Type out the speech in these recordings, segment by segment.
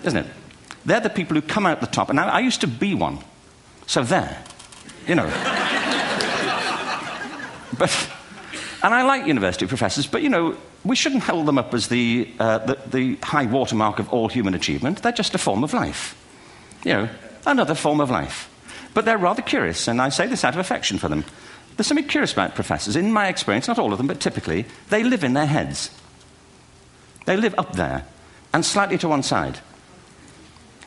isn't it? They're the people who come out the top. And now, I used to be one. So there, you know. And I like university professors, but, you know, we shouldn't hold them up as the high watermark of all human achievement. They're just a form of life. You know, another form of life. But they're rather curious, and I say this out of affection for them. There's something curious about professors. In my experience, not all of them, but typically, they live in their heads. They live up there, and slightly to one side.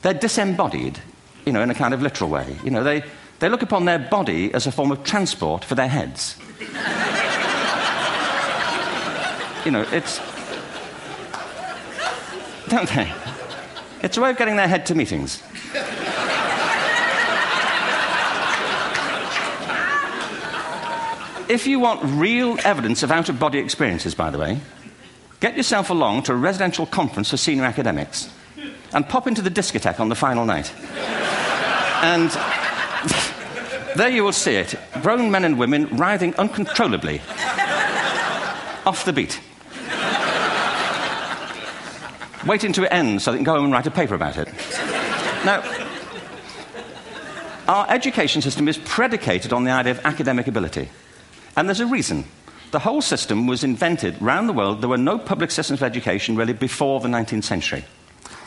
They're disembodied, you know, in a kind of literal way. You know, they look upon their body as a form of transport for their heads. You know, it's... Don't they? It's a way of getting their head to meetings. If you want real evidence of out-of-body experiences, by the way, get yourself along to a residential conference for senior academics and pop into the discotheque on the final night. And there you will see it. Grown men and women writhing uncontrollably off the beat. Waiting to end so they can go home and write a paper about it. Now, our education system is predicated on the idea of academic ability. And there's a reason. The whole system was invented around the world. There were no public systems of education really before the 19th century.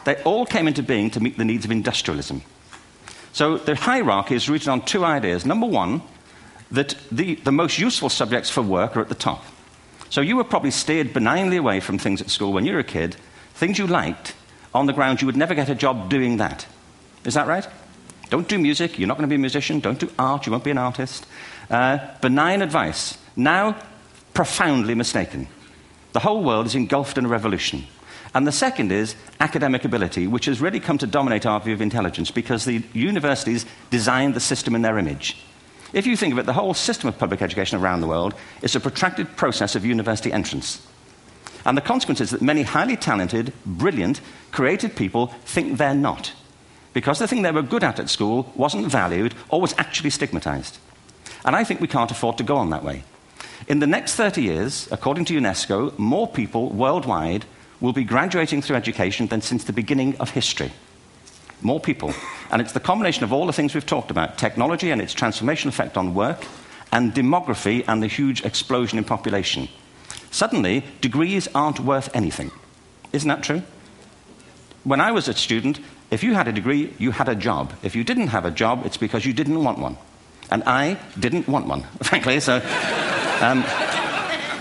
They all came into being to meet the needs of industrialism. So the hierarchy is rooted on two ideas. Number one, that the most useful subjects for work are at the top. So you were probably steered benignly away from things at school when you were a kid, things you liked, on the ground you would never get a job doing that. Is that right? Don't do music, you're not going to be a musician. Don't do art, you won't be an artist. Benign advice. Now, profoundly mistaken. The whole world is engulfed in a revolution. And the second is academic ability, which has really come to dominate our view of intelligence because the universities designed the system in their image. If you think of it, the whole system of public education around the world is a protracted process of university entrance. And the consequence is that many highly talented, brilliant, creative people think they're not, because the thing they were good at school wasn't valued or was actually stigmatized. And I think we can't afford to go on that way. In the next 30 years, according to UNESCO, more people worldwide will be graduating through education than since the beginning of history. More people. And it's the combination of all the things we've talked about, technology and its transformational effect on work, and demography and the huge explosion in population. Suddenly, degrees aren't worth anything. Isn't that true? When I was a student, if you had a degree, you had a job. If you didn't have a job, it's because you didn't want one. And I didn't want one, frankly. So,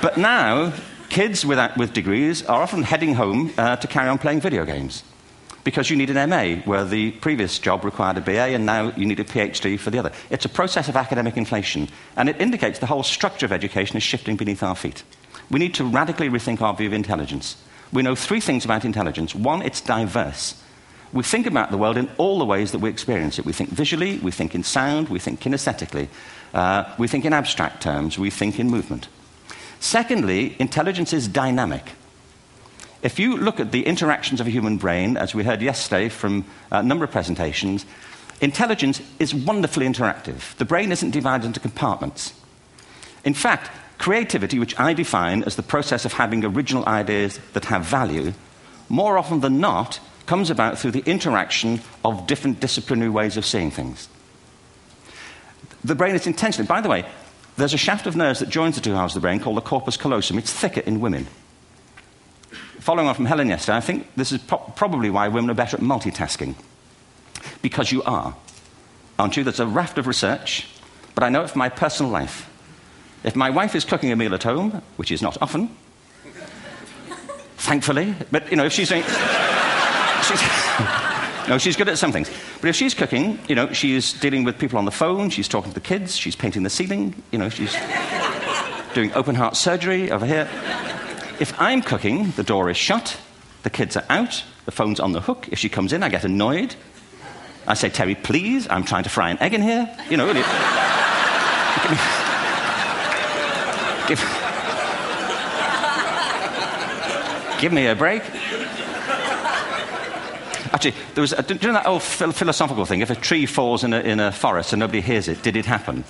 but now, kids with degrees are often heading home to carry on playing video games. Because you need an MA, where the previous job required a BA, and now you need a PhD for the other. It's a process of academic inflation, and it indicates the whole structure of education is shifting beneath our feet. We need to radically rethink our view of intelligence. We know three things about intelligence. One, it's diverse. We think about the world in all the ways that we experience it. We think visually, we think in sound, we think kinesthetically, we think in abstract terms, we think in movement. Secondly, intelligence is dynamic. If you look at the interactions of a human brain, as we heard yesterday from a number of presentations, intelligence is wonderfully interactive. The brain isn't divided into compartments. In fact, creativity, which I define as the process of having original ideas that have value, more often than not, comes about through the interaction of different disciplinary ways of seeing things. The brain is intentionally... By the way, there's a shaft of nerves that joins the two halves of the brain called the corpus callosum. It's thicker in women. Following on from Helen yesterday, I think this is probably why women are better at multitasking. Because you are. Aren't you? There's a raft of research, but I know it from my personal life. If my wife is cooking a meal at home, which is not often, thankfully, but, you know, if she's doing... No, she's good at some things. But if she's cooking, you know, she's dealing with people on the phone, she's talking to the kids, she's painting the ceiling, you know, she's doing open heart surgery over here. If I'm cooking, the door is shut, the kids are out, the phone's on the hook. If she comes in, I get annoyed. I say, Terry, please, I'm trying to fry an egg in here. You know, give me a break. Actually, there was, do you know that old philosophical thing? If a tree falls in a forest and nobody hears it, did it happen?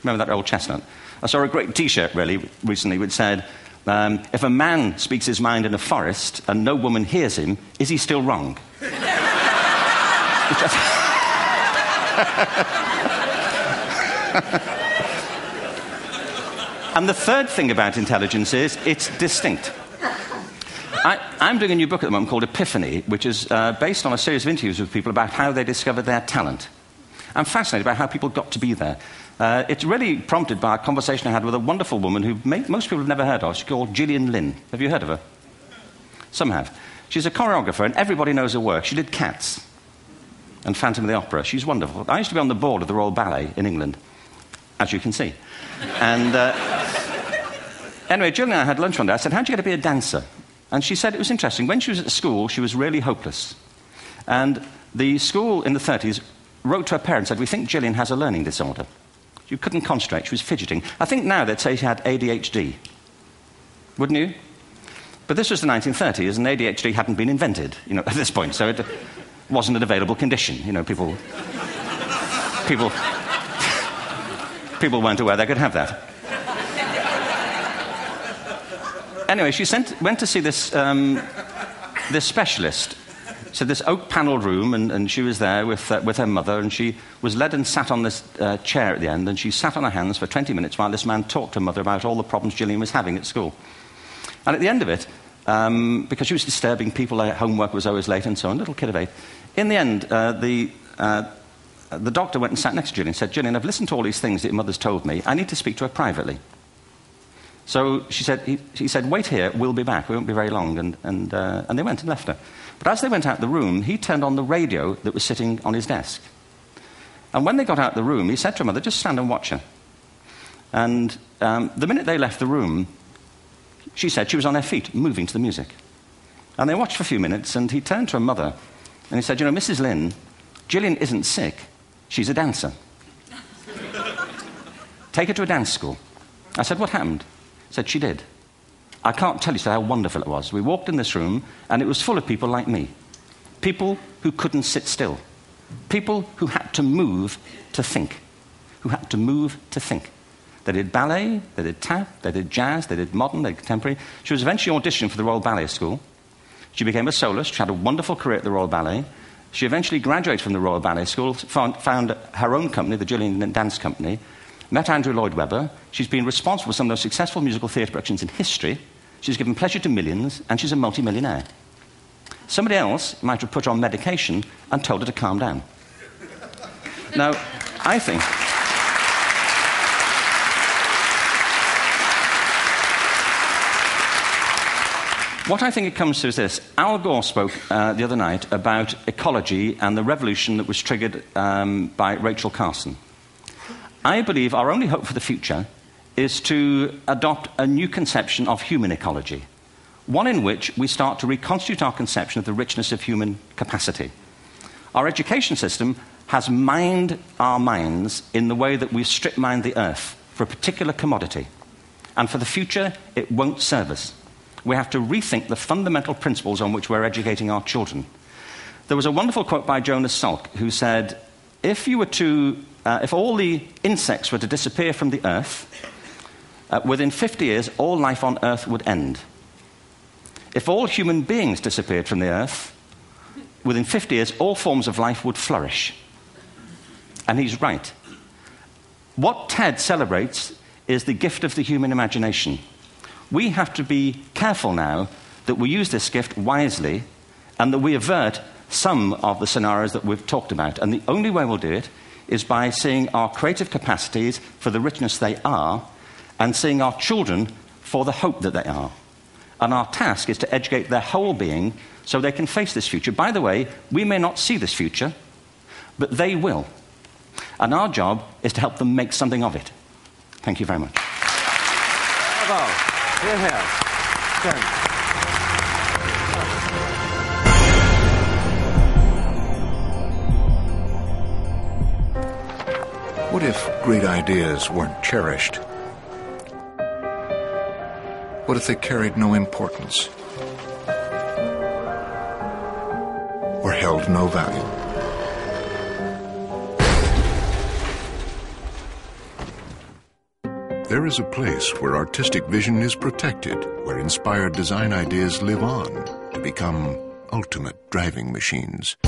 Remember that old chestnut? I saw a great T-shirt, really, recently, which said, if a man speaks his mind in a forest and no woman hears him, is he still wrong? And the third thing about intelligence is it's distinct. I'm doing a new book at the moment called Epiphany, which is based on a series of interviews with people about how they discovered their talent. I'm fascinated by how people got to be there. It's really prompted by a conversation I had with a wonderful woman who most people have never heard of. She's called Gillian Lynn. Have you heard of her? Some have. She's a choreographer, and everybody knows her work. She did Cats and Phantom of the Opera. She's wonderful. I used to be on the board of the Royal Ballet in England, as you can see. And anyway, Gillian and I had lunch one day. I said, how'd you get to be a dancer? And she said it was interesting. When she was at school, she was really hopeless. And the school in the 30s wrote to her parents and said, we think Gillian has a learning disorder. She couldn't concentrate. She was fidgeting. I think now they'd say she had ADHD. Wouldn't you? But this was the 1930s, and ADHD hadn't been invented, at this point. So it wasn't an available condition. People weren't aware they could have that. Anyway, she went to see this specialist. So this oak-panelled room, and she was there with her mother, and she was led and sat on this chair at the end, and she sat on her hands for 20 minutes while this man talked to her mother about all the problems Gillian was having at school. And at the end of it, because she was disturbing people, her homework was always late and so on, little kid of 8, in the end, the doctor went and sat next to Gillian and said, Gillian, I've listened to all these things that your mother's told me. I need to speak to her privately. So he said, wait here, we'll be back. We won't be very long. And they went and left her. But as they went out the room, he turned on the radio that was sitting on his desk. And when they got out the room, he said to her mother, just stand and watch her. And the minute they left the room, she said she was on her feet, moving to the music. And they watched for a few minutes, and he turned to her mother, and he said, Mrs. Lynn, Gillian isn't sick. She's a dancer. Take her to a dance school. I said, what happened? He said, she did. I can't tell you how wonderful it was. We walked in this room, and it was full of people like me. People who couldn't sit still. People who had to move to think. Who had to move to think. They did ballet, they did tap, they did jazz, they did modern, they did contemporary. She was eventually auditioned for the Royal Ballet School. She became a soloist. She had a wonderful career at the Royal Ballet. She eventually graduated from the Royal Ballet School, found her own company, the Gillian Dance Company, met Andrew Lloyd Webber. She's been responsible for some of the most successful musical theatre productions in history. She's given pleasure to millions, and she's a multi-millionaire. Somebody else might have put her on medication and told her to calm down. Now, I think... What I think it comes to is this. Al Gore spoke the other night about ecology and the revolution that was triggered by Rachel Carson. I believe our only hope for the future is to adopt a new conception of human ecology, one in which we start to reconstitute our conception of the richness of human capacity. Our education system has mined our minds in the way that we strip mine the earth for a particular commodity, and for the future it won't serve us. We have to rethink the fundamental principles on which we're educating our children. There was a wonderful quote by Jonas Salk, who said, if all the insects were to disappear from the earth, within 50 years, all life on earth would end. If all human beings disappeared from the earth, within 50 years, all forms of life would flourish. And he's right. What TED celebrates is the gift of the human imagination. We have to be careful now that we use this gift wisely and that we avert some of the scenarios that we've talked about. And the only way we'll do it is by seeing our creative capacities for the richness they are and seeing our children for the hope that they are. And our task is to educate their whole being so they can face this future. By the way, we may not see this future, but they will. And our job is to help them make something of it. Thank you very much. Bravo. Here, here. Ken. What if great ideas weren't cherished? What if they carried no importance? Or held no value? There is a place where artistic vision is protected, where inspired design ideas live on to become ultimate driving machines.